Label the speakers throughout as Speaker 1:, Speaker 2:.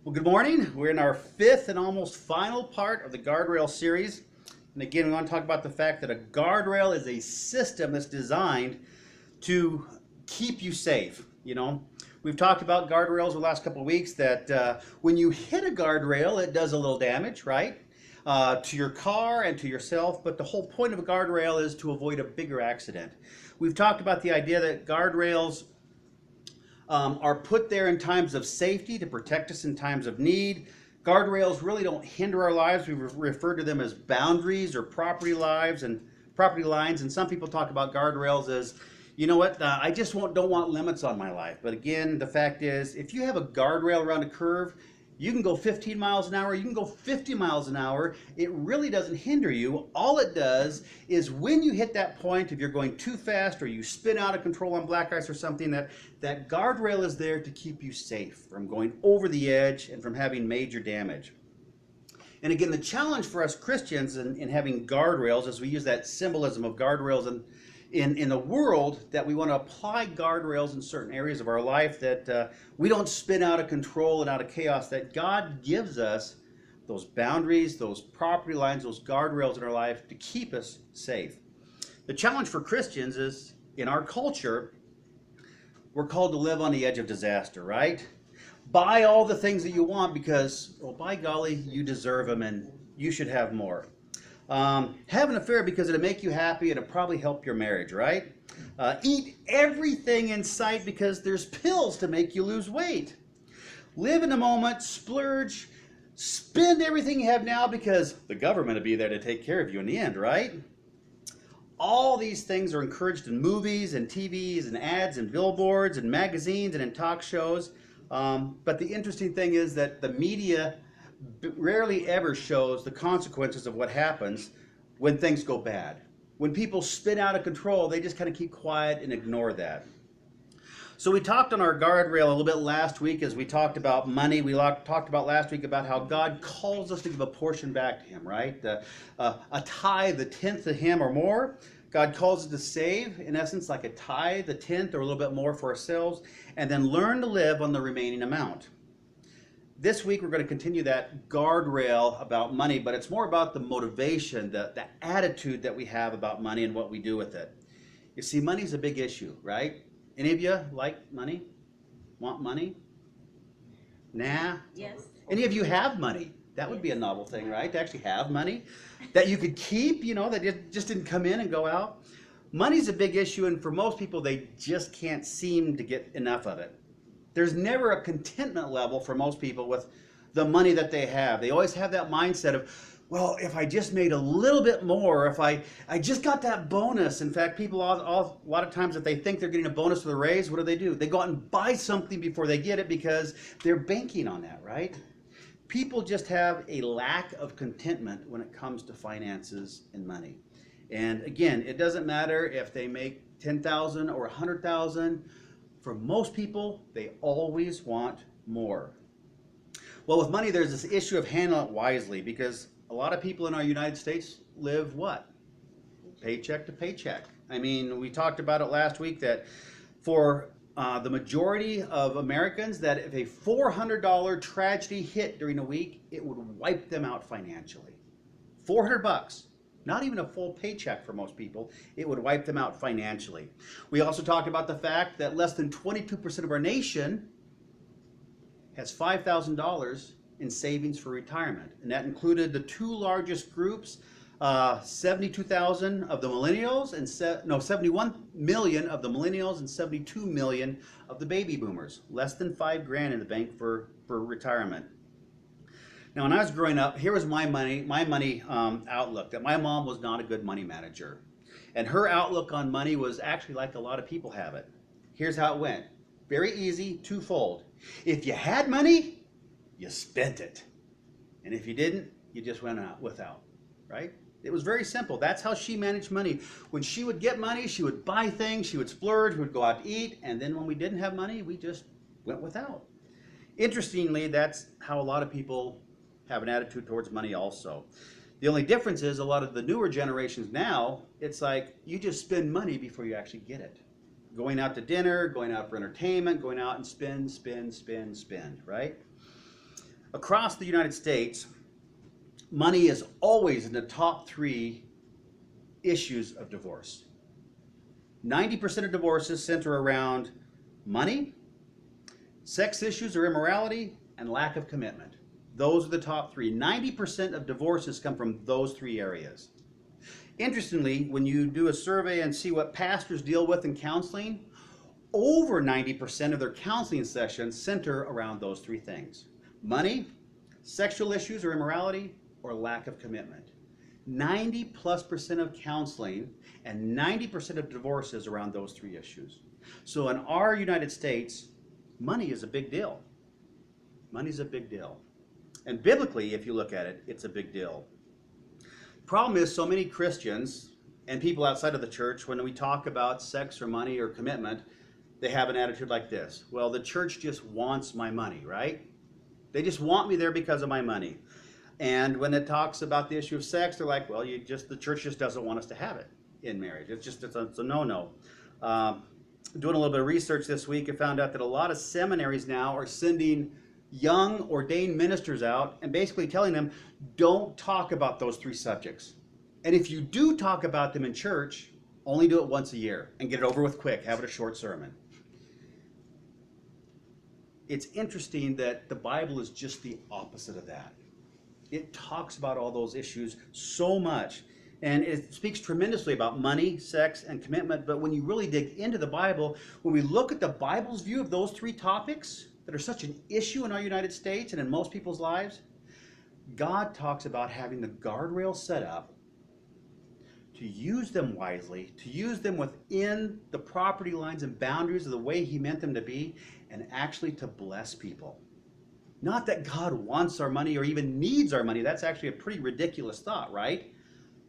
Speaker 1: Well, good morning. We're in our fifth and almost final part of the Guardrail series. And again, we want to talk about the fact that a guardrail is a system that's designed to keep you safe. We've talked about guardrails the last couple of weeks that when you hit a guardrail, it does a little damage, right? To your car and to yourself, but the whole point of a guardrail is to avoid a bigger accident. We've talked about the idea that guardrails are put there in times of safety to protect us in times of need. Guardrails really don't hinder our lives. We refer to them as boundaries or property lines, and some people talk about guardrails as, I just don't want limits on my life. But again, the fact is, if you have a guardrail around a curve, you can go 15 miles an hour, you can go 50 miles an hour. It really doesn't hinder you. All it does is when you hit that point, if you're going too fast or you spin out of control on black ice or something, that guardrail is there to keep you safe from going over the edge and from having major damage. And again, the challenge for us Christians in having guardrails, as we use that symbolism of guardrails in the world, that we want to apply guardrails in certain areas of our life, that we don't spin out of control and out of chaos, that God gives us those boundaries, those property lines, those guardrails in our life to keep us safe. The challenge for Christians is, in our culture, we're called to live on the edge of disaster, right? Buy all the things that you want because, well, by golly, you deserve them and you should have more. Have an affair because it'll make you happy and it'll probably help your marriage, right? Eat everything in sight because there's pills to make you lose weight. Live in the moment, splurge, spend everything you have now because the government will be there to take care of you in the end, right? All these things are encouraged in movies and TVs and ads and billboards and magazines and in talk shows. But the interesting thing is that the media rarely ever shows the consequences of what happens when things go bad. When people spin out of control, they just kind of keep quiet and ignore that. So we talked on our guardrail a little bit last week as we talked about money. We talked about last week about how God calls us to give a portion back to Him, right? A tithe, the tenth to Him or more. God calls us to save, in essence, like a tithe, the tenth or a little bit more for ourselves, and then learn to live on the remaining amount. This week we're going to continue that guardrail about money, but it's more about the motivation, the attitude that we have about money and what we do with it. You see, money's a big issue, right? Any of you like money? Want money? Nah?
Speaker 2: Yes.
Speaker 1: Any of you have money? That would be a novel thing, right? To actually have money that you could keep, that it just didn't come in and go out. Money's a big issue, and for most people, they just can't seem to get enough of it. There's never a contentment level for most people with the money that they have. They always have that mindset of, well, if I just made a little bit more, if I just got that bonus. In fact, people a lot of times, if they think they're getting a bonus for the raise, what do? They go out and buy something before they get it because they're banking on that, right? People just have a lack of contentment when it comes to finances and money. And again, it doesn't matter if they make $10,000 or $100,000. For most people, they always want more. Well, with money, there's this issue of handling it wisely because a lot of people in our United States live what? Paycheck to paycheck. I mean, we talked about it last week that for the majority of Americans, that if a $400 tragedy hit during a week, it would wipe them out financially. $400. Not even a full paycheck for most people, it would wipe them out financially. We also talked about the fact that less than 22% of our nation has $5,000 in savings for retirement. And that included the two largest groups, 72,000 of the millennials, and 71 million of the millennials and 72 million of the baby boomers. Less than $5,000 in the bank for retirement. Now, when I was growing up, here was my money outlook, that my mom was not a good money manager. And her outlook on money was actually like a lot of people have it. Here's how it went. Very easy, twofold. If you had money, you spent it. And if you didn't, you just went out without, right? It was very simple. That's how she managed money. When she would get money, she would buy things, she would splurge, we would go out to eat, and then when we didn't have money, we just went without. Interestingly, that's how a lot of people have an attitude towards money also. The only difference is a lot of the newer generations now, it's like you just spend money before you actually get it. Going out to dinner, going out for entertainment, going out and spend, right? Across the United States, money is always in the top 3 issues of divorce. 90% of divorces center around money, sex issues or immorality, and lack of commitment. Those are the top 3. 90% of divorces come from those 3 areas. Interestingly, when you do a survey and see what pastors deal with in counseling, over 90% of their counseling sessions center around those 3 things: money, sexual issues or immorality, or lack of commitment. 90+% of counseling and 90% of divorces around those 3 issues. So in our United States, money is a big deal. Money's a big deal. And biblically, if you look at it, it's a big deal. Problem is, so many Christians and people outside of the church, when we talk about sex or money or commitment, they have an attitude like this: well, the church just wants my money, right? They just want me there because of my money. And when it talks about the issue of sex, they're like, well, the church just doesn't want us to have it in marriage. It's a no-no. Doing a little bit of research this week, I found out that a lot of seminaries now are sending young ordained ministers out and basically telling them, don't talk about those 3 subjects. And if you do talk about them in church, only do it once a year and get it over with quick. Have it a short sermon. It's interesting that the Bible is just the opposite of that. It talks about all those issues so much, and it speaks tremendously about money, sex, and commitment. But when you really dig into the Bible, when we look at the Bible's view of those 3 topics that are such an issue in our United States and in most people's lives, God talks about having the guardrails set up to use them wisely, to use them within the property lines and boundaries of the way He meant them to be, and actually to bless people. Not that God wants our money or even needs our money. That's actually a pretty ridiculous thought, right?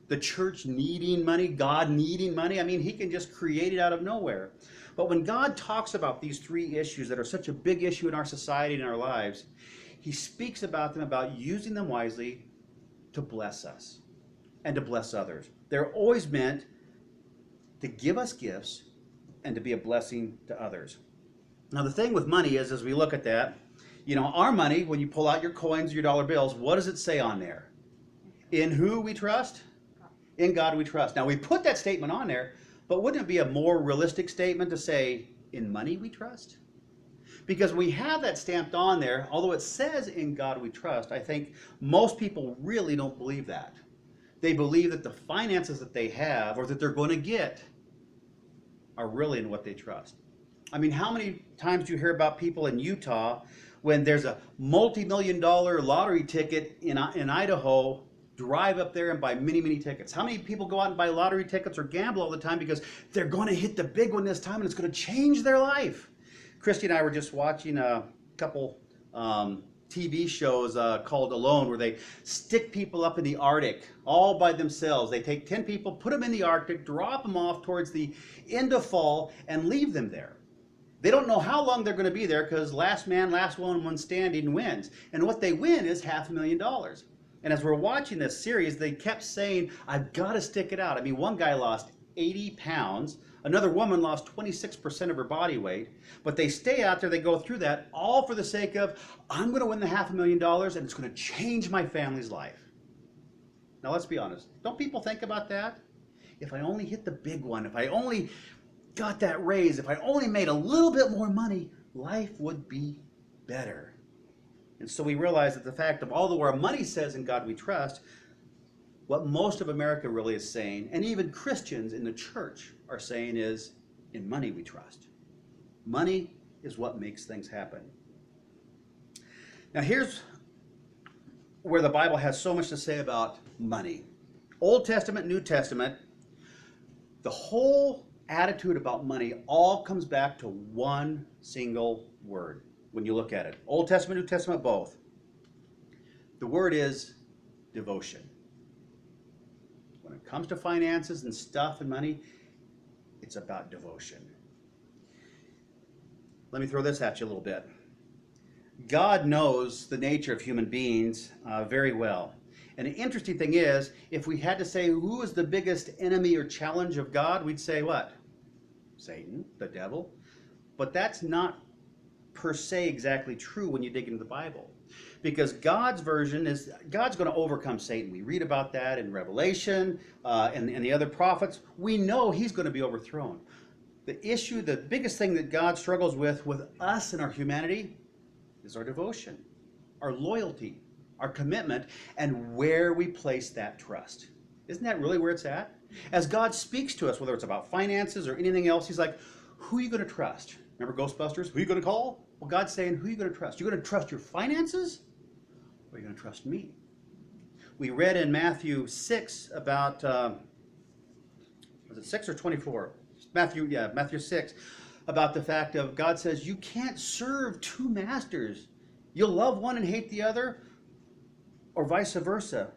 Speaker 1: The church needing money, God needing money. I mean, He can just create it out of nowhere. But when God talks about these 3 issues that are such a big issue in our society and in our lives, He speaks about them, about using them wisely to bless us and to bless others. They're always meant to give us gifts and to be a blessing to others. Now, the thing with money is, as we look at that, our money, when you pull out your coins, your dollar bills, what does it say on there? In who we trust? In God we trust. Now, we put that statement on there, but wouldn't it be a more realistic statement to say, in money we trust? Because we have that stamped on there, although it says in God we trust, I think most people really don't believe that. They believe that the finances that they have or that they're going to get are really in what they trust. I mean, how many times do you hear about people in Utah when there's a multi-million-dollar lottery ticket in Idaho, drive up there and buy many, many tickets? How many people go out and buy lottery tickets or gamble all the time because they're going to hit the big one this time and it's going to change their life? Christy and I were just watching a couple TV shows called Alone, where they stick people up in the Arctic all by themselves. They take 10 people, put them in the Arctic, drop them off towards the end of fall, and leave them there. They don't know how long they're going to be there because last man, last woman standing wins. And what they win is $500,000. And as we're watching this series, they kept saying, I've got to stick it out. I mean, one guy lost 80 pounds. Another woman lost 26% of her body weight. But they stay out there, they go through that, all for the sake of, I'm going to win the $500,000 and it's going to change my family's life. Now, let's be honest. Don't people think about that? If I only hit the big one, if I only got that raise, if I only made a little bit more money, life would be better. And so we realize that the fact of although our money says in God we trust, what most of America really is saying, and even Christians in the church are saying, is in money we trust. Money is what makes things happen. Now here's where the Bible has so much to say about money. Old Testament, New Testament, the whole attitude about money all comes back to one single word when you look at it. Old Testament, New Testament, both. The word is devotion. When it comes to finances and stuff and money, it's about devotion. Let me throw this at you a little bit. God knows the nature of human beings very well. And the interesting thing is, if we had to say who is the biggest enemy or challenge of God, we'd say what? Satan, the devil. But that's not per se exactly true when you dig into the Bible. Because God's version is God's going to overcome Satan. We read about that in Revelation and the other prophets. We know he's going to be overthrown. The issue, the biggest thing that God struggles with us and our humanity is our devotion, our loyalty, our commitment, and where we place that trust. Isn't that really where it's at? As God speaks to us, whether it's about finances or anything else, he's like, who are you going to trust? Remember Ghostbusters? Who are you going to call? Well, God's saying, who are you going to trust? You're going to trust your finances? Or are you going to trust me? We read in Matthew 6 about, was it 6 or 24? Matthew 6, about the fact of God says you can't serve two masters. You'll love one and hate the other, or vice versa.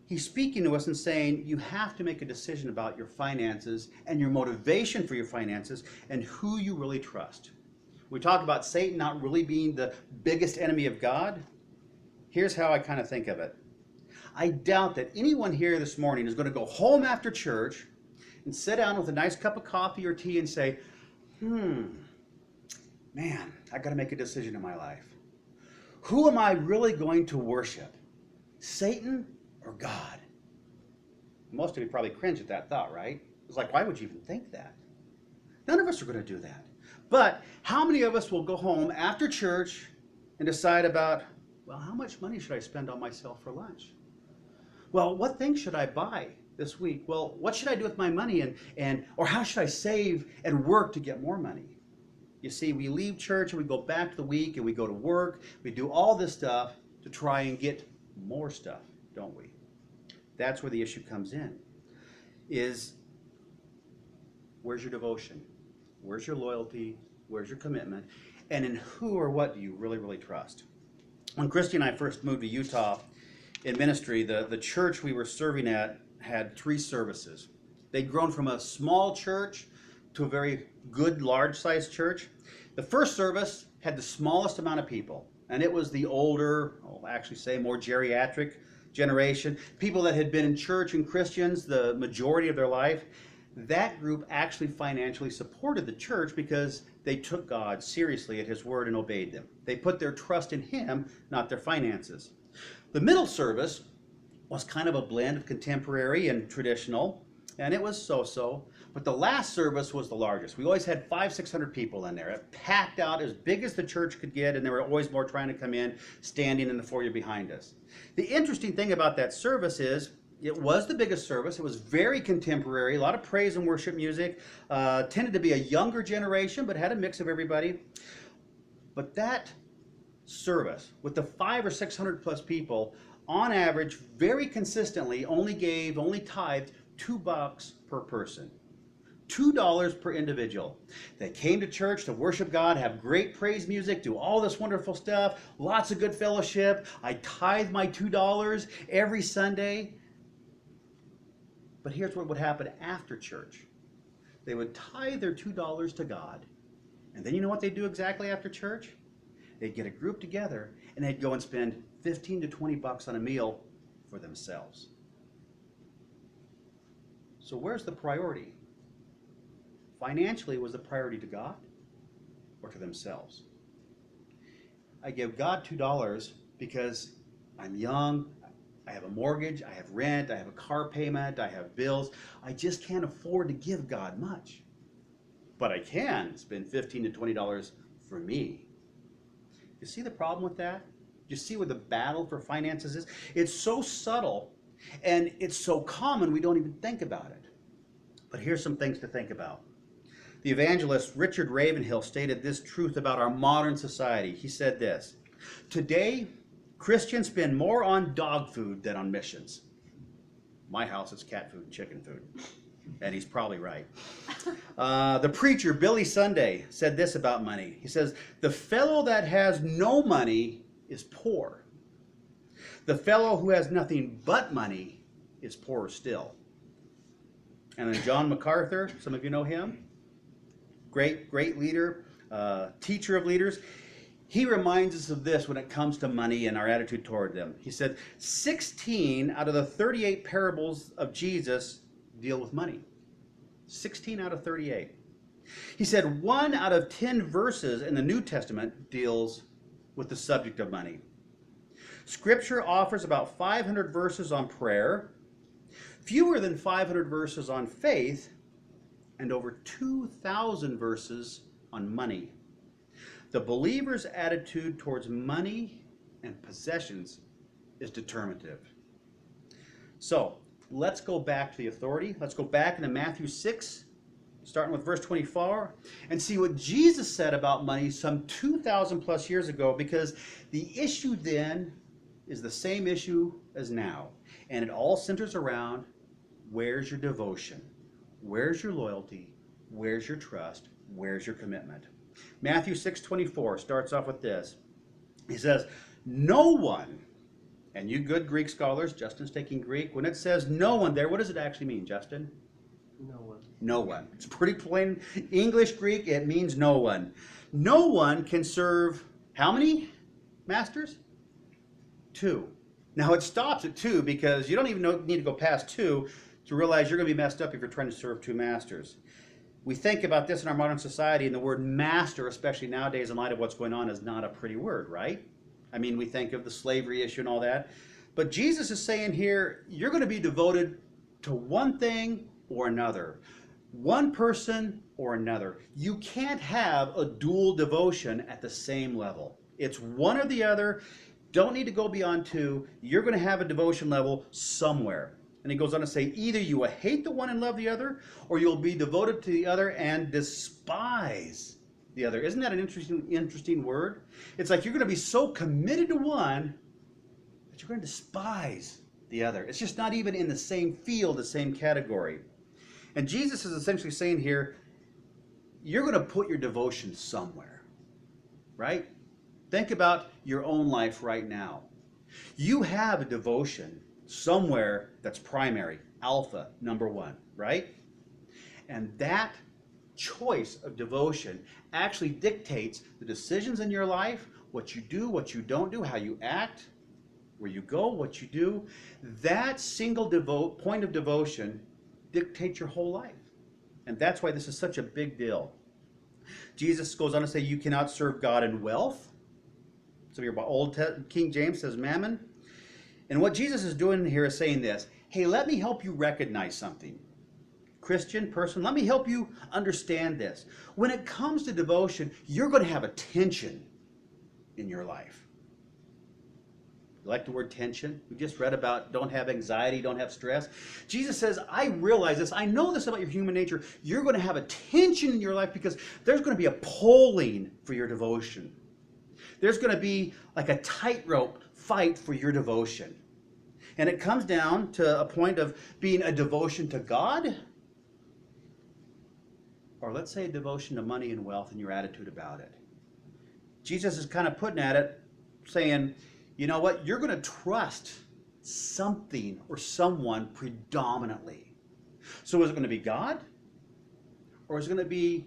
Speaker 1: He's speaking to us and saying you have to make a decision about your finances and your motivation for your finances and who you really trust. We talk about Satan not really being the biggest enemy of God. Here's how I kind of think of it. I doubt that anyone here this morning is going to go home after church and sit down with a nice cup of coffee or tea and say, man, I got to make a decision in my life. Who am I really going to worship? Satan or God? Most of you probably cringe at that thought, right? It's like, why would you even think that? None of us are going to do that. But how many of us will go home after church and decide about, well, how much money should I spend on myself for lunch? Well, what things should I buy this week? Well, what should I do with my money or how should I save and work to get more money? You see, we leave church and we go back to the week and we go to work. We do all this stuff to try and get more stuff, don't we? That's where the issue comes in, is where's your devotion? Where's your loyalty? Where's your commitment? And in who or what do you really, really trust? When Christy and I first moved to Utah in ministry, the church we were serving at had 3 services. They'd grown from a small church to a very good, large-sized church. The first service had the smallest amount of people, and it was the older, I'll actually say more geriatric generation, people that had been in church and Christians the majority of their life. That group actually financially supported the church because they took God seriously at his word and obeyed them. They put their trust in him, not their finances. The middle service was kind of a blend of contemporary and traditional, and it was so-so. But the last service was the largest. We always had 500-600 people in there. It packed out as big as the church could get, and there were always more trying to come in, standing in the foyer behind us. The interesting thing about that service is it was the biggest service. It was very contemporary, a lot of praise and worship music, tended to be a younger generation, but had a mix of everybody. But that service, with the 500 or 600 plus people, on average, very consistently, only tithed $2 per person. $2 per individual. They came to church to worship God, have great praise music, do all this wonderful stuff, lots of good fellowship. I tithe my $2 every Sunday. But here's what would happen after church. They would tithe their $2 to God. And then you know what they'd do exactly after church? They'd get a group together and they'd go and spend $15 to $20 on a meal for themselves. So where's the priority? Financially, was the priority to God or to themselves? I give God $2 because I'm young, I have a mortgage, I have rent, I have a car payment, I have bills. I just can't afford to give God much. But I can spend $15 to $20 for me. You see the problem with that? You see where the battle for finances is? It's so subtle and it's so common we don't even think about it. But here's some things to think about. The evangelist Richard Ravenhill stated this truth about our modern society. He said this: today, Christians spend more on dog food than on missions. My house is cat food and chicken food. And he's probably right. The preacher, Billy Sunday, said this about money. He says, the fellow that has no money is poor. The fellow who has nothing but money is poorer still. And then John MacArthur, some of you know him. Great leader, teacher of leaders. He reminds us of this when it comes to money and our attitude toward them. He said, 16 out of the 38 parables of Jesus deal with money. 16 out of 38. He said 1 out of 10 verses in the New Testament deals with the subject of money. Scripture offers about 500 verses on prayer, fewer than 500 verses on faith, and over 2,000 verses on money. The believer's attitude towards money and possessions is determinative. So, let's go back to the authority. Let's go back into Matthew 6, starting with verse 24, and see what Jesus said about money some 2,000 plus years ago, because the issue then is the same issue as now. And it all centers around, where's your devotion? Where's your loyalty? Where's your trust? Where's your commitment? Matthew 6:24 starts off with this. He says, no one, and you good Greek scholars, Justin's taking Greek, when it says no one there, what does it actually mean, Justin?
Speaker 2: No one.
Speaker 1: No one. It's pretty plain English, Greek, it means no one. No one can serve how many masters? 2. Now it stops at 2 because you don't even need to go past 2 to realize you're going to be messed up if you're trying to serve 2 masters. We think about this in our modern society, and the word master, especially nowadays in light of what's going on, is not a pretty word, right? I mean, we think of the slavery issue and all that. But Jesus is saying here, you're going to be devoted to one thing or another. One person or another. You can't have a dual devotion at the same level. It's one or the other. Don't need to go beyond 2. You're going to have a devotion level somewhere. And he goes on to say, either you will hate the one and love the other, or you'll be devoted to the other and despise the other. Isn't that an interesting word? It's like you're going to be so committed to one that you're going to despise the other. It's just not even in the same field, the same category. And Jesus is essentially saying here, you're going to put your devotion somewhere, right? Think about your own life right now. You have a devotion somewhere that's primary, alpha, number 1, right? And that choice of devotion actually dictates the decisions in your life, what you do, what you don't do, how you act, where you go, what you do. That single point of devotion dictates your whole life. And that's why this is such a big deal. Jesus goes on to say you cannot serve God in wealth. So your old King James says mammon. And what Jesus is doing here is saying this, hey, let me help you recognize something. Christian person, let me help you understand this. When it comes to devotion, you're going to have a tension in your life. You like the word tension? We just read about don't have anxiety, don't have stress. Jesus says, I realize this. I know this about your human nature. You're going to have a tension in your life because there's going to be a pulling for your devotion. There's going to be like a tightrope fight for your devotion. And it comes down to a point of being a devotion to God, or let's say a devotion to money and wealth and your attitude about it. Jesus is kind of putting at it, saying, you know what, you're going to trust something or someone predominantly. So is it going to be God? Or is it going to be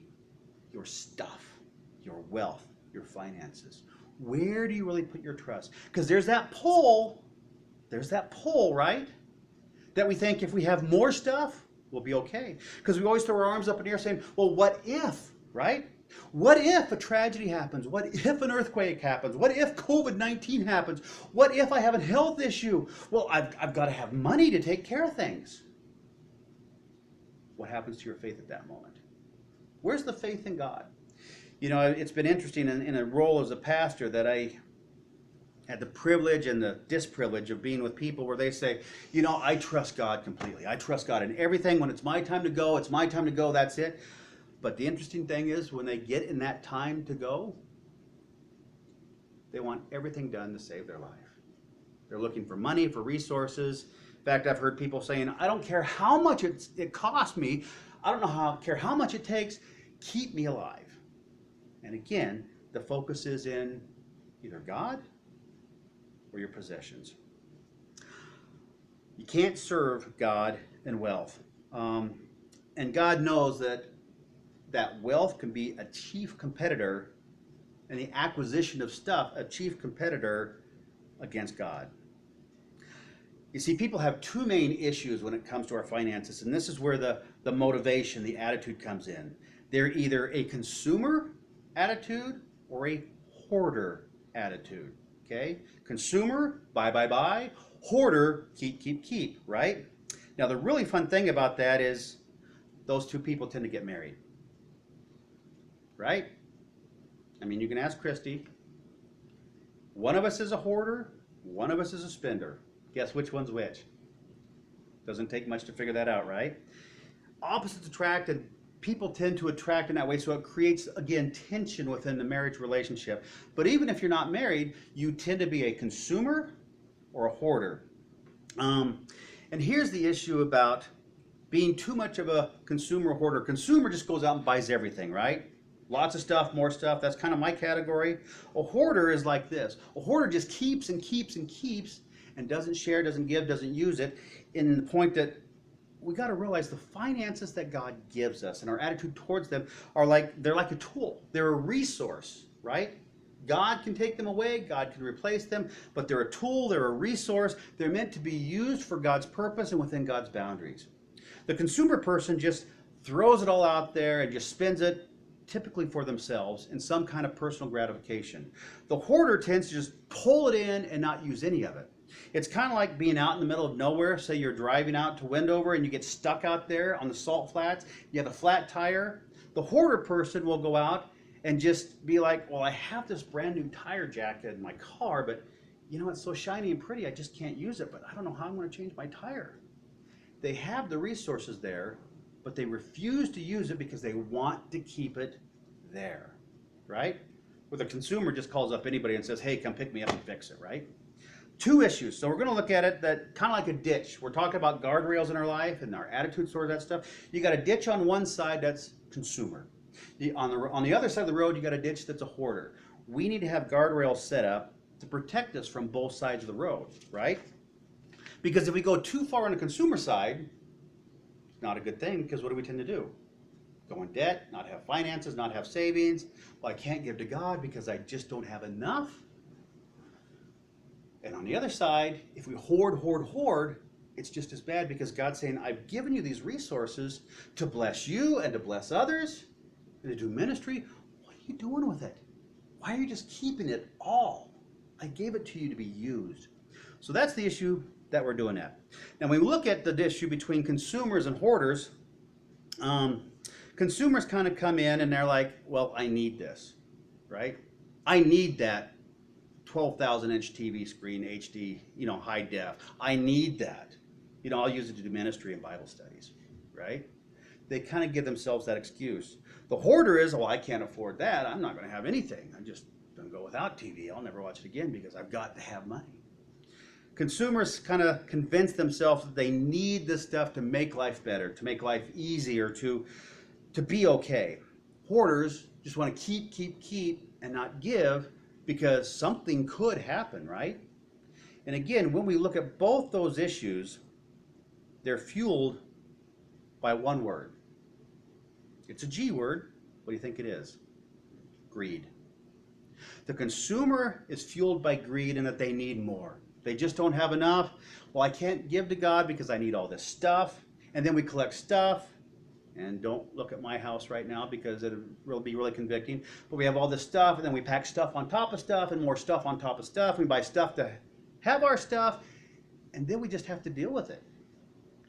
Speaker 1: your stuff, your wealth, your finances? Where do you really put your trust? Because there's that pull, right? That we think if we have more stuff, we'll be okay. Because we always throw our arms up in the air saying, well, what if, right? What if a tragedy happens? What if an earthquake happens? What if COVID-19 happens? What if I have a health issue? Well, I've got to have money to take care of things. What happens to your faith at that moment? Where's the faith in God? You know, it's been interesting in a role as a pastor that I had the privilege and the disprivilege of being with people where they say, you know, I trust God completely. I trust God in everything. When it's my time to go, it's my time to go. That's it. But the interesting thing is when they get in that time to go, they want everything done to save their life. They're looking for money, for resources. In fact, I've heard people saying, I don't care how much it costs me. I don't care how much it takes. Keep me alive. And again, the focus is in either God or your possessions. You can't serve God and wealth. And God knows that wealth can be a chief competitor, and the acquisition of stuff, a chief competitor against God. You see, people have 2 main issues when it comes to our finances, and this is where the motivation, the attitude comes in. They're either a consumer attitude or a hoarder attitude. Okay? Consumer, buy, buy, buy. Hoarder, keep, keep, keep, right? Now, the really fun thing about that is those two people tend to get married, right? I mean, you can ask Christy. One of us is a hoarder, one of us is a spender. Guess which one's which? Doesn't take much to figure that out, right? Opposites attract, and people tend to attract in that way, so it creates, again, tension within the marriage relationship. But even if you're not married, you tend to be a consumer or a hoarder. And here's the issue about being too much of a consumer hoarder. Consumer just goes out and buys everything, right? Lots of stuff, more stuff. That's kind of my category. A hoarder is like this. A hoarder just keeps and keeps and keeps and doesn't share, doesn't give, doesn't use it, in the point that we got to realize the finances that God gives us and our attitude towards them are they're like a tool. They're a resource, right? God can take them away, God can replace them, but they're a tool, they're a resource. They're meant to be used for God's purpose and within God's boundaries. The consumer person just throws it all out there and just spends it, typically for themselves, in some kind of personal gratification. The hoarder tends to just pull it in and not use any of it. It's kind of like being out in the middle of nowhere. Say you're driving out to Wendover and you get stuck out there on the salt flats. You have a flat tire. The hoarder person will go out and just be like, well, I have this brand new tire jacket in my car, but you know, it's so shiny and pretty, I just can't use it, but I don't know how I'm going to change my tire. They have the resources there, but they refuse to use it because they want to keep it there, right? Where the consumer just calls up anybody and says, hey, come pick me up and fix it, right? Two issues. So we're going to look at it that kind of like a ditch. We're talking about guardrails in our life and our attitude towards that stuff. You got a ditch on one side that's consumer. On the other side of the road, you got a ditch that's a hoarder. We need to have guardrails set up to protect us from both sides of the road, right? Because if we go too far on the consumer side, it's not a good thing, because what do we tend to do? Go in debt, not have finances, not have savings. Well, I can't give to God because I just don't have enough. And on the other side, if we hoard, it's just as bad, because God's saying, I've given you these resources to bless you and to bless others and to do ministry. What are you doing with it? Why are you just keeping it all? I gave it to you to be used. So that's the issue that we're doing at. Now, when we look at the issue between consumers and hoarders, consumers kind of come in and they're like, well, I need this, right? I need that 12,000-inch TV screen, HD, high def. I need that. I'll use it to do ministry and Bible studies, right? They kind of give themselves that excuse. The hoarder is, well, I can't afford that. I'm not going to have anything. I'm just going to go without TV. I'll never watch it again because I've got to have money. Consumers kind of convince themselves that they need this stuff to make life better, to make life easier, to be okay. Hoarders just want to keep, and not give, because something could happen, right? And again, when we look at both those issues, they're fueled by one word. It's a G word. What do you think it is? Greed. The consumer is fueled by greed and that they need more. They just don't have enough. Well, I can't give to God because I need all this stuff. And then we collect stuff. And don't look at my house right now because it will be really convicting. But we have all this stuff, and then we pack stuff on top of stuff and more stuff on top of stuff. We buy stuff to have our stuff, and then we just have to deal with it.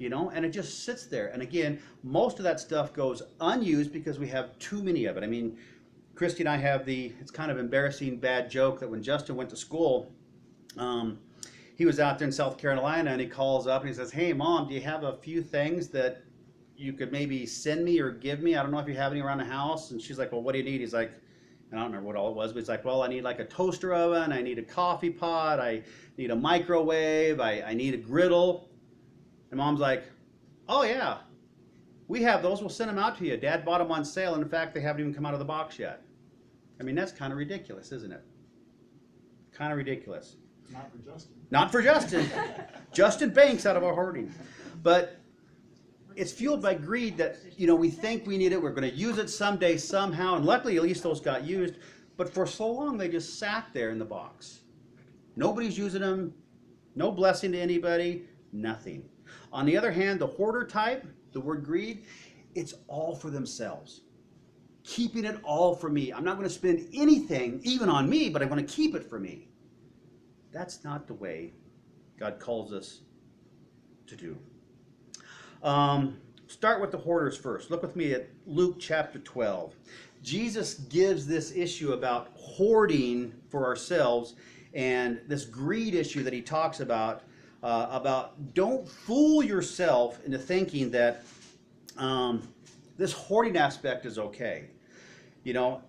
Speaker 1: And it just sits there. And again, most of that stuff goes unused because we have too many of it. I mean, Christy and I have it's kind of embarrassing, bad joke that when Justin went to school, he was out there in South Carolina, and he calls up and he says, hey, Mom, do you have a few things that you could maybe send me or give me? I don't know if you have any around the house. And she's like, well, what do you need? He's like, and I don't remember what all it was, but he's like, well, I need like a toaster oven, I need a coffee pot, I need a microwave, I need a griddle. And Mom's like, oh yeah, we have those, we'll send them out to you. Dad bought them on sale, and in fact, they haven't even come out of the box yet. I mean, that's kind of ridiculous, isn't it? Kind of ridiculous.
Speaker 2: Not for Justin.
Speaker 1: Not for Justin. Justin banks out of our hoarding. But it's fueled by greed that, we think we need it, we're going to use it someday, somehow, and luckily at least those got used. But for so long, they just sat there in the box. Nobody's using them, no blessing to anybody, nothing. On the other hand, the hoarder type, the word greed, it's all for themselves. keeping it all for me. I'm not going to spend anything, even on me, but I want to keep it for me. That's not the way God calls us to do. Start with the hoarders first. Look with me at Luke chapter 12. Jesus gives this issue about hoarding for ourselves and this greed issue that he talks about don't fool yourself into thinking that this hoarding aspect is okay. You know,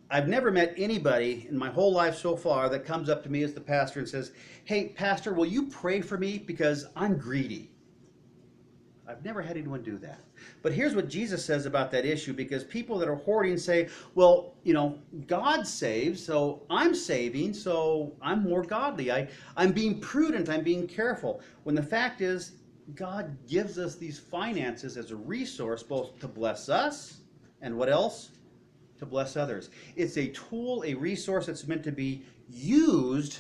Speaker 1: I've never met anybody in my whole life so far that comes up to me as the pastor and says, "Hey, pastor, will you pray for me because I'm greedy?" I've never had anyone do that. But here's what Jesus says about that issue, because people that are hoarding say, well, you know, God saves, so I'm saving, so I'm more godly. I'm being prudent, I'm being careful. When the fact is, God gives us these finances as a resource both to bless us and what else? To bless others. It's a tool, a resource that's meant to be used,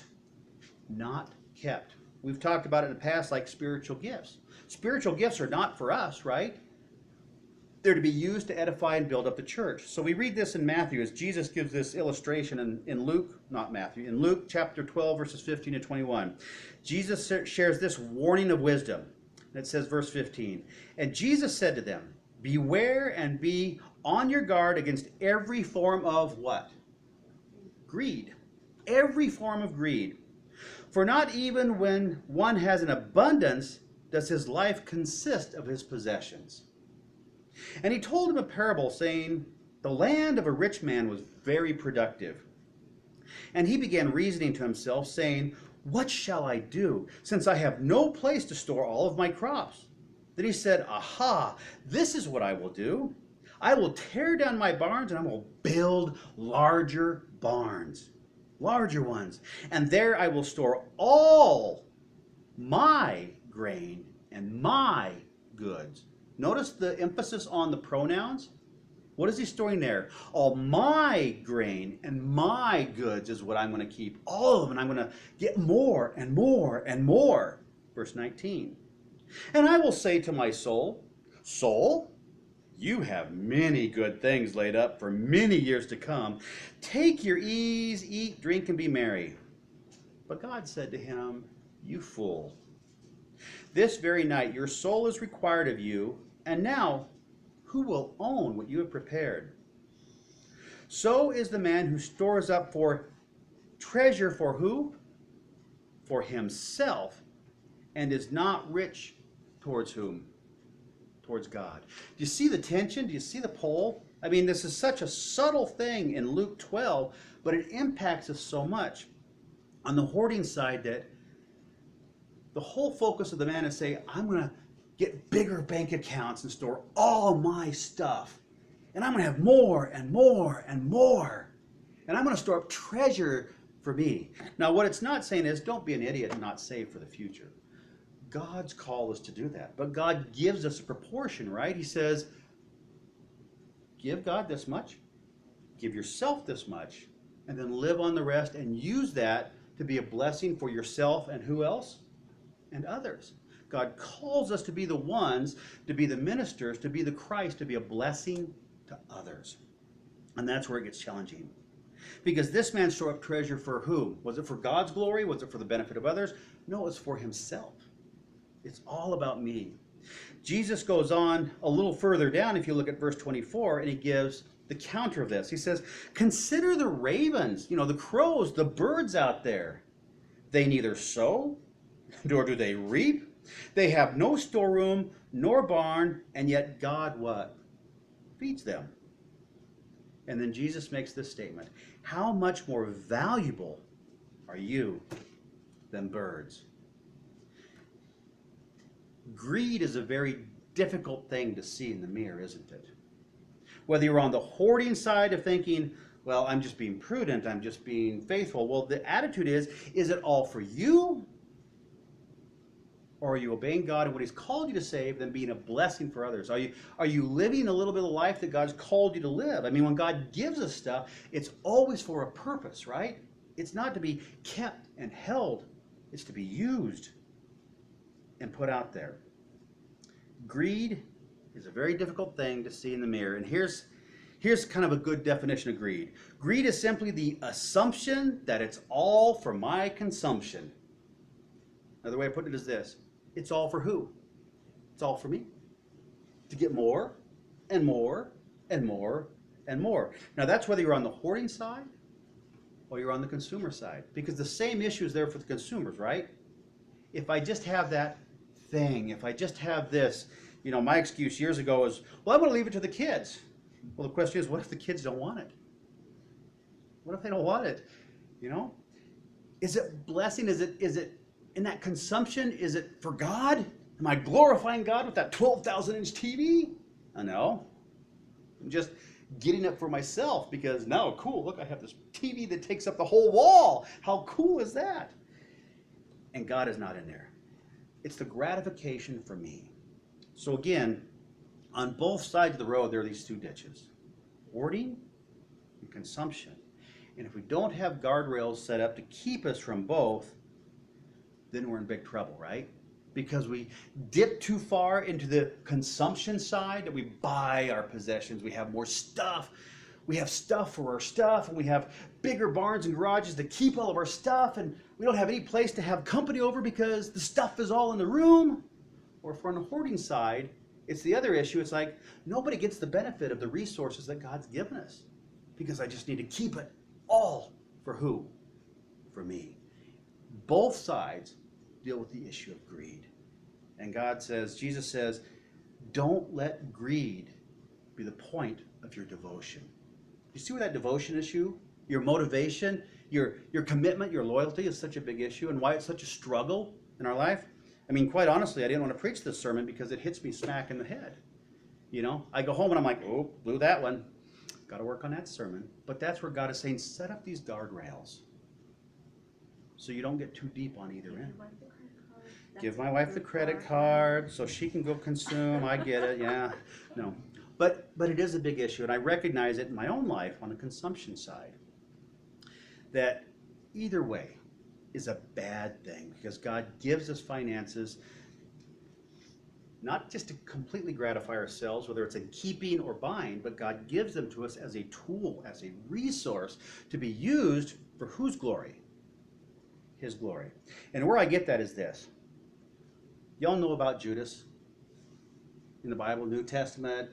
Speaker 1: not kept. We've talked about it in the past, like spiritual gifts. Spiritual gifts are not for us, right? They're to be used to edify and build up the church. So we read this in Matthew as Jesus gives this illustration in Luke, not Matthew, in Luke chapter 12, verses 15 to 21. Jesus shares this warning of wisdom. And it says, verse 15, "And Jesus said to them, beware and be on your guard against every form of" what? Greed. Every form of greed. "For not even when one has an abundance does his life consist of his possessions." And he told him a parable, saying, "The land of a rich man was very productive. And he began reasoning to himself, saying, what shall I do, since I have no place to store all of my crops? Then he said, aha, this is what I will do. I will tear down my barns and I will build larger barns, larger ones. And there I will store all my grain and my goods." Notice the emphasis on the pronouns. What is he storing there? All my grain and my goods is what I'm going to keep. All of them, and I'm going to get more and more and more. Verse 19. "And I will say to my soul, soul, you have many good things laid up for many years to come. Take your ease, eat, drink, and be merry. But God said to him, you fool. This very night your soul is required of you, and now who will own what you have prepared? So is the man who stores up for treasure for who? For himself, and is not rich towards whom? Towards God." Do you see the tension? Do you see the pull? I mean, this is such a subtle thing in Luke 12, but it impacts us so much on the hoarding side that the whole focus of the man is say, I'm going to get bigger bank accounts and store all my stuff. And I'm going to have more and more and more. And I'm going to store up treasure for me. Now, what it's not saying is don't be an idiot and not save for the future. God's call is to do that. But God gives us a proportion, right? He says, give God this much, give yourself this much, and then live on the rest and use that to be a blessing for yourself and who else? And others. God calls us to be the ones, to be the ministers, to be the Christ, to be a blessing to others. And that's where it gets challenging. Because this man stored up treasure for who? Was it for God's glory? Was it for the benefit of others? No, it's for himself. It's all about me. Jesus goes on a little further down, if you look at verse 24, and he gives the counter of this. He says, consider the ravens, the crows, the birds out there. They neither sow, nor do they reap. They have no storeroom, nor barn, and yet God what? Feeds them. And then Jesus makes this statement, how much more valuable are you than birds? Greed is a very difficult thing to see in the mirror, isn't it? Whether you're on the hoarding side of thinking, well, I'm just being prudent, I'm just being faithful. Well, the attitude is it all for you? Or are you obeying God and what he's called you to save, then being a blessing for others? Are you living a little bit of the life that God's called you to live? I mean, when God gives us stuff, it's always for a purpose, right? It's not to be kept and held. It's to be used and put out there. Greed is a very difficult thing to see in the mirror. And here's Here's kind of a good definition of greed. Greed is simply the assumption that it's all for my consumption. Another way of putting it is this. It's all for who? It's all for me. To get more and more and more and more. Now that's whether you're on the hoarding side or you're on the consumer side. Because the same issue is there for the consumers, right? If I just have that thing, if I just have this, my excuse years ago was, well, I'm going to leave it to the kids. Well, the question is, what if the kids don't want it? What if they don't want it? Is it blessing? Is it in that consumption? Is it for God? Am I glorifying God with that 12,000-inch TV? No. I'm just getting it for myself because now, cool, look, I have this TV that takes up the whole wall. How cool is that? And God is not in there. It's the gratification for me. So again, on both sides of the road, there are these two ditches. Hoarding and consumption. And if we don't have guardrails set up to keep us from both, then we're in big trouble, right? Because we dip too far into the consumption side, that we buy our possessions, we have more stuff, we have stuff for our stuff, and we have bigger barns and garages to keep all of our stuff, and we don't have any place to have company over because the stuff is all in the room. Or if we're on the hoarding side, it's the other issue. It's like nobody gets the benefit of the resources that God's given us because I just need to keep it all for who? For me. Both sides deal with the issue of greed. And Jesus says, don't let greed be the point of your devotion. You see where that devotion issue, your motivation, your commitment, your loyalty is such a big issue and why it's such a struggle in our life? I mean, quite honestly, I didn't want to preach this sermon because it hits me smack in the head. I go home and I'm like, oh, blew that one. Got to work on that sermon. But that's where God is saying, set up these guardrails so you don't get too deep on either end. Give my wife the credit card so she can go consume. I get it, yeah. No. But it is a big issue, and I recognize it in my own life on the consumption side. That either way is a bad thing because God gives us finances not just to completely gratify ourselves, whether it's in keeping or buying, but God gives them to us as a tool, as a resource to be used for whose glory? His glory. And where I get that is this. Y'all know about Judas in the Bible, New Testament,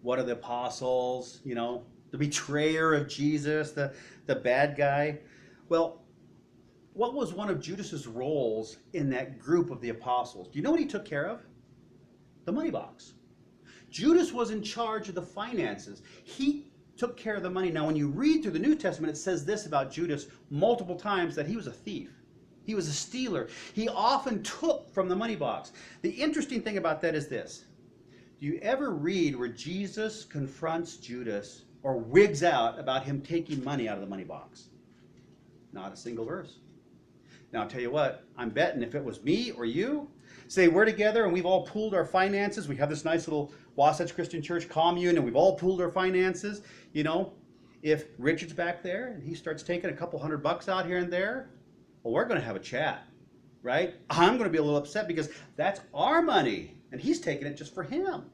Speaker 1: one of the apostles, the betrayer of Jesus, the bad guy. Well, what was one of Judas's roles in that group of the apostles? Do you know what he took care of? The money box. Judas was in charge of the finances. He took care of the money. Now, when you read through the New Testament, it says this about Judas multiple times, that he was a thief. He was a stealer. He often took from the money box. The interesting thing about that is this. Do you ever read where Jesus confronts Judas or wigs out about him taking money out of the money box? Not a single verse. Now, I'll tell you what, I'm betting if it was me or you, say we're together and we've all pooled our finances. We have this nice little Wasatch Christian Church commune and we've all pooled our finances. If Richard's back there and he starts taking a couple $100 out here and there, well, we're going to have a chat, right? I'm going to be a little upset because that's our money and he's taking it just for him.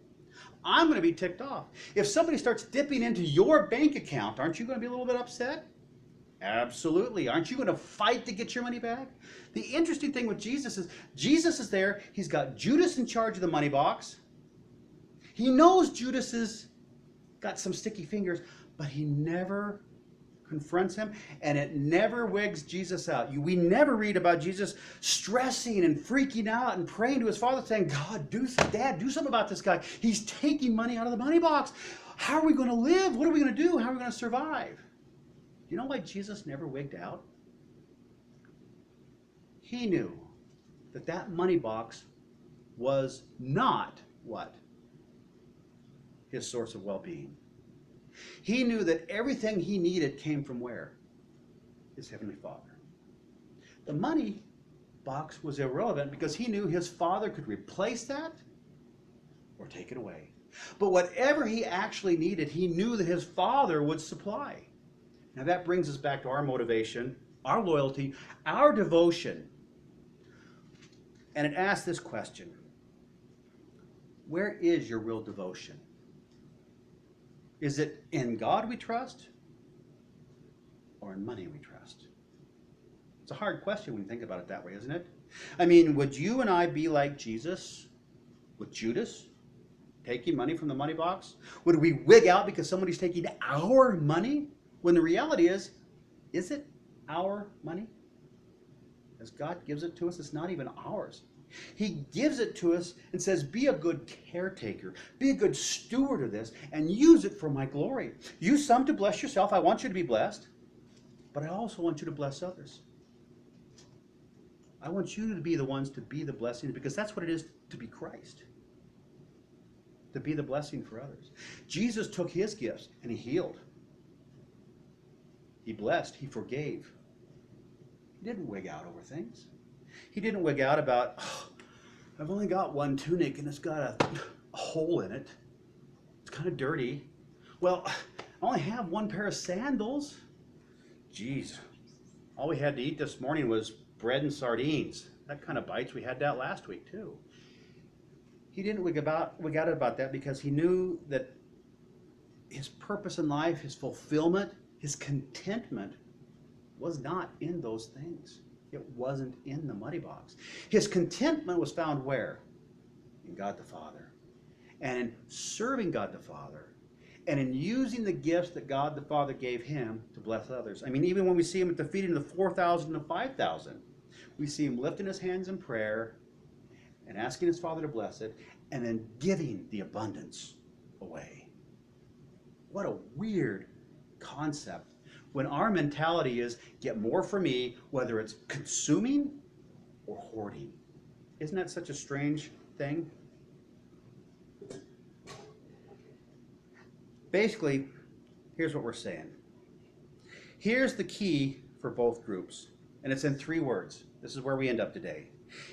Speaker 1: I'm going to be ticked off. If somebody starts dipping into your bank account, aren't you going to be a little bit upset? Absolutely. Aren't you going to fight to get your money back? The interesting thing with Jesus is there. He's got Judas in charge of the money box. He knows Judas has got some sticky fingers, but he never confronts him, and it never wigs Jesus out. We never read about Jesus stressing and freaking out and praying to his Father saying, God, Dad, do something about this guy. He's taking money out of the money box. How are we going to live? What are we going to do? How are we going to survive? You know why Jesus never wigged out? He knew that money box was not what? His source of well-being. He knew that everything he needed came from where? His Heavenly Father. The money box was irrelevant because he knew his Father could replace that or take it away. But whatever he actually needed, he knew that his Father would supply. Now that brings us back to our motivation, our loyalty, our devotion. And it asks this question. Where is your real devotion? Is it in God we trust or in money we trust? It's a hard question when you think about it that way, isn't it? I mean, would you and I be like Jesus with Judas, taking money from the money box? Would we wig out because somebody's taking our money? When the reality is it our money? As God gives it to us, it's not even ours. He gives it to us and says, be a good caretaker, be a good steward of this, and use it for my glory. Use some to bless yourself. I want you to be blessed, but I also want you to bless others. I want you to be the ones to be the blessing, because that's what it is to be Christ. To be the blessing for others. Jesus took his gifts and he healed. He blessed, he forgave. He didn't wig out over things. He didn't wig out about, oh, I've only got one tunic and it's got a hole in it. It's kind of dirty. Well, I only have one pair of sandals. Geez, all we had to eat this morning was bread and sardines. That kind of bites. We had that last week too. He didn't wig out about that because he knew that his purpose in life, his fulfillment, his contentment was not in those things. It wasn't in the money box. His contentment was found where? In God the Father. And in serving God the Father. And in using the gifts that God the Father gave him to bless others. I mean, even when we see him at the feeding of the 4,000 and 5,000, we see him lifting his hands in prayer and asking his Father to bless it, and then giving the abundance away. What a weird concept. When our mentality is, get more for me, whether it's consuming or hoarding. Isn't that such a strange thing? Basically, here's what we're saying. Here's the key for both groups, and it's in 3 words. This is where we end up today.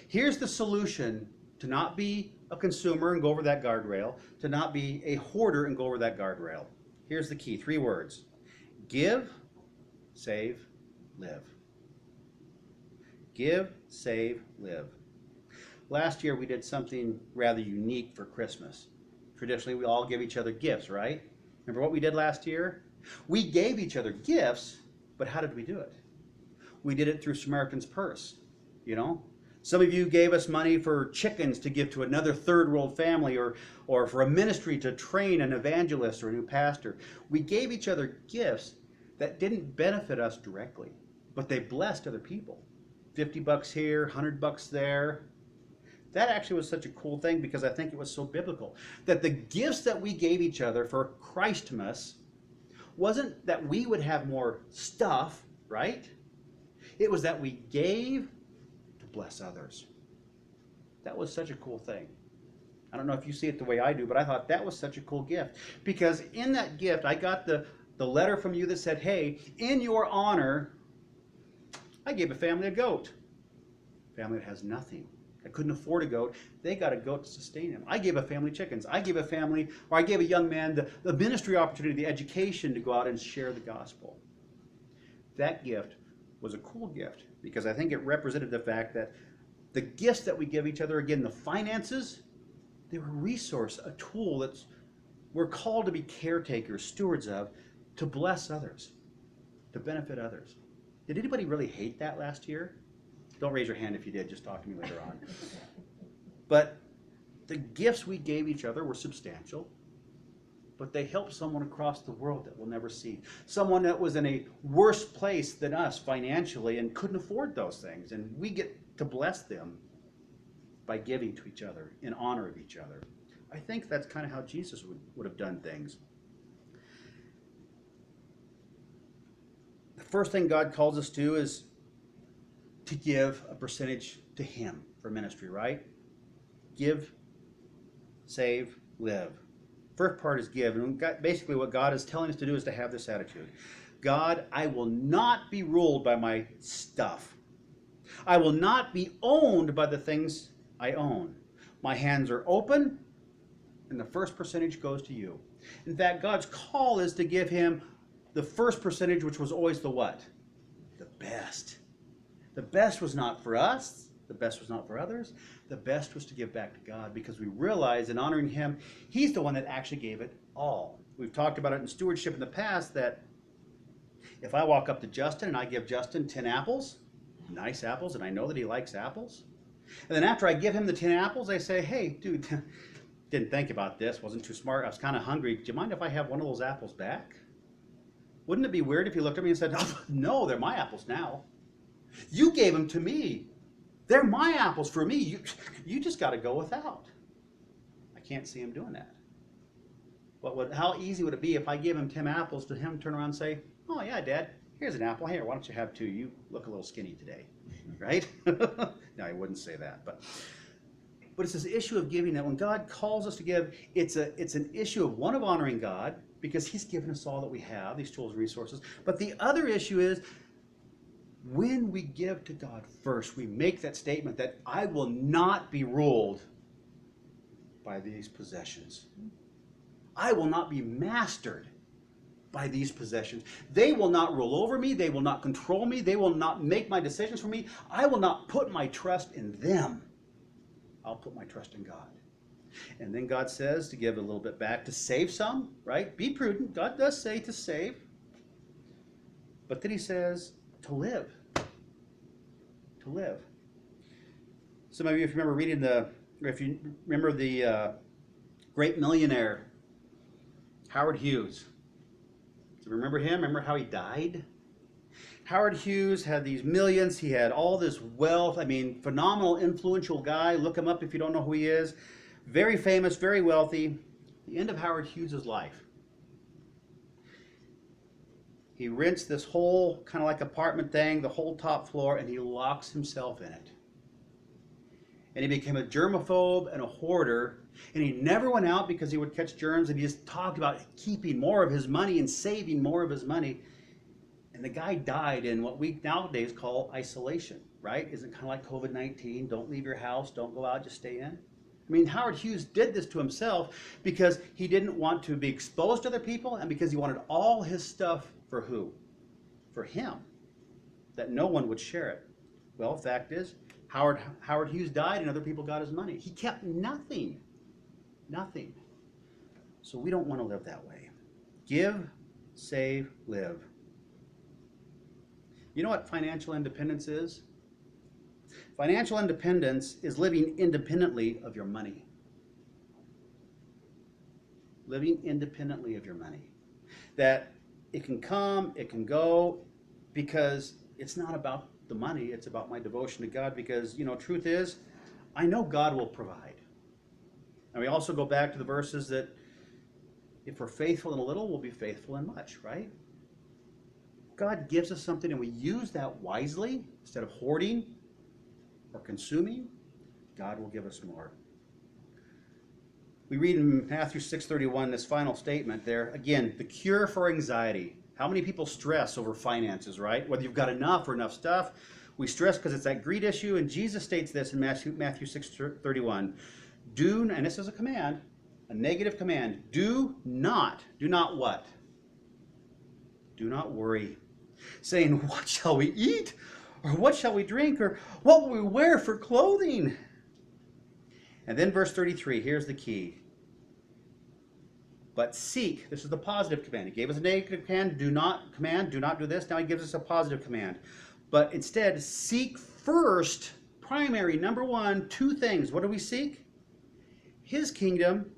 Speaker 1: Here's the solution to not be a consumer and go over that guardrail, to not be a hoarder and go over that guardrail. Here's the key, 3 words. Give, save, live. Give, save, live. Last year we did something rather unique for Christmas. Traditionally we all give each other gifts, right? Remember what we did last year? We gave each other gifts, but how did we do it? We did it through Samaritan's Purse, you know? Some of you gave us money for chickens to give to another third world family, or for a ministry to train an evangelist or a new pastor. We gave each other gifts that didn't benefit us directly, but they blessed other people. $50 here, $100 there. That actually was such a cool thing because I think it was so biblical. That the gifts that we gave each other for Christmas wasn't that we would have more stuff, right? It was that we gave to bless others. That was such a cool thing. I don't know if you see it the way I do, but I thought that was such a cool gift. Because in that gift, I got the letter from you that said, hey, in your honor, I gave a family a goat. A family that has nothing. I couldn't afford a goat. They got a goat to sustain them. I gave a family chickens. I gave a young man the ministry opportunity, the education to go out and share the gospel. That gift was a cool gift because I think it represented the fact that the gifts that we give each other, again, the finances, they were a resource, a tool that we're called to be caretakers, stewards of, to bless others, to benefit others. Did anybody really hate that last year? Don't raise your hand if you did, just talk to me later on. But the gifts we gave each other were substantial, but they helped someone across the world that we'll never see. Someone that was in a worse place than us financially and couldn't afford those things. And we get to bless them by giving to each other in honor of each other. I think that's kind of how Jesus would have done things. The first thing God calls us to is to give a percentage to him for ministry, right? Give, save, live. First part is give. And basically what God is telling us to do is to have this attitude. God, I will not be ruled by my stuff. I will not be owned by the things I own. My hands are open, and the first percentage goes to you. In fact, God's call is to give him the first percentage, which was always the what? The best. The best was not for us. The best was not for others. The best was to give back to God because we realized in honoring him, he's the one that actually gave it all. we've talked about it in stewardship in the past, that if I walk up to Justin and I give Justin 10 apples, nice apples, and I know that he likes apples, and then after I give him the 10 apples, I say, hey, dude, didn't think about this, wasn't too smart, I was kind of hungry, do you mind if I have one of those apples back? Wouldn't it be weird if you looked at me and said, oh, no, they're my apples now. You gave them to me. They're my apples for me. You just got to go without. I can't see him doing that. But how easy would it be if I gave him 10 apples to him turn around and say, oh yeah, Dad, here's an apple. Here, why don't you have 2? You look a little skinny today, right? No, I wouldn't say that. But it's this issue of giving that when God calls us to give, it's an issue of one, of honoring God, because he's given us all that we have, these tools and resources. But the other issue is, when we give to God first, we make that statement that I will not be ruled by these possessions. I will not be mastered by these possessions. They will not rule over me. They will not control me. They will not make my decisions for me. I will not put my trust in them. I'll put my trust in God. And then God says to give a little bit back, to save some, right? Be prudent. God does say to save. But then he says to live. To live. Some of you, if you remember reading the great millionaire, Howard Hughes. Do you remember him? Remember how he died? Howard Hughes had these millions. He had all this wealth. I mean, phenomenal, influential guy. Look him up if you don't know who he is. Very famous, very wealthy. The end of Howard Hughes' life. He rents this whole kind of like apartment thing, the whole top floor, and he locks himself in it. And he became a germaphobe and a hoarder. And he never went out because he would catch germs, and he just talked about keeping more of his money and saving more of his money. And the guy died in what we nowadays call isolation, right? Isn't it kind of like COVID-19? Don't leave your house, don't go out, just stay in. I mean, Howard Hughes did this to himself because he didn't want to be exposed to other people, and because he wanted all his stuff for who? For him. That no one would share it. Well, fact is, Howard Hughes died and other people got his money. He kept nothing. Nothing. So we don't want to live that way. Give, save, live. You know what financial independence is? Financial independence is living independently of your money. Living independently of your money. That it can come, it can go, because it's not about the money, it's about my devotion to God, because, truth is, I know God will provide. And we also go back to the verses that if we're faithful in a little, we'll be faithful in much, right? God gives us something and we use that wisely, instead of hoarding or consuming, God will give us more. We read in Matthew 6:31, this final statement there, again, the cure for anxiety. How many people stress over finances, right? Whether you've got enough or enough stuff, we stress because it's that greed issue, and Jesus states this in Matthew 6:31. And this is a command, a negative command, do not what? Do not worry, saying, what shall we eat? Or what shall we drink? Or what will we wear for clothing? And then verse 33, here's the key. But seek, this is the positive command. He gave us a negative command, do not do this. Now he gives us a positive command. But instead, seek first, primary, number one, 2 things. What do we seek? His kingdom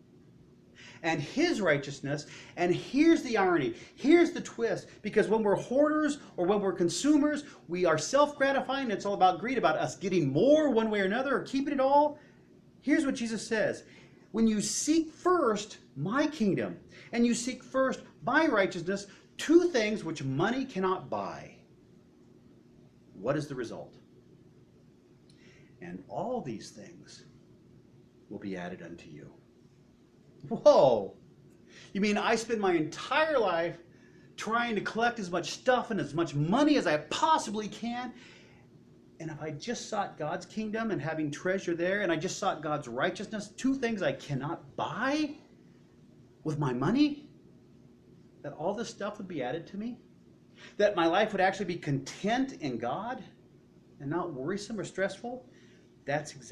Speaker 1: and his righteousness. And here's the irony. Here's the twist. Because when we're hoarders or when we're consumers, we are self-gratifying. It's all about greed, about us getting more one way or another, or keeping it all. Here's what Jesus says. When you seek first my kingdom and you seek first my righteousness, 2 things which money cannot buy, what is the result? And all these things will be added unto you. Whoa! You mean I spend my entire life trying to collect as much stuff and as much money as I possibly can, and if I just sought God's kingdom and having treasure there, and I just sought God's righteousness, 2 things I cannot buy with my money, that all this stuff would be added to me? That my life would actually be content in God and not worrisome or stressful? That's exactly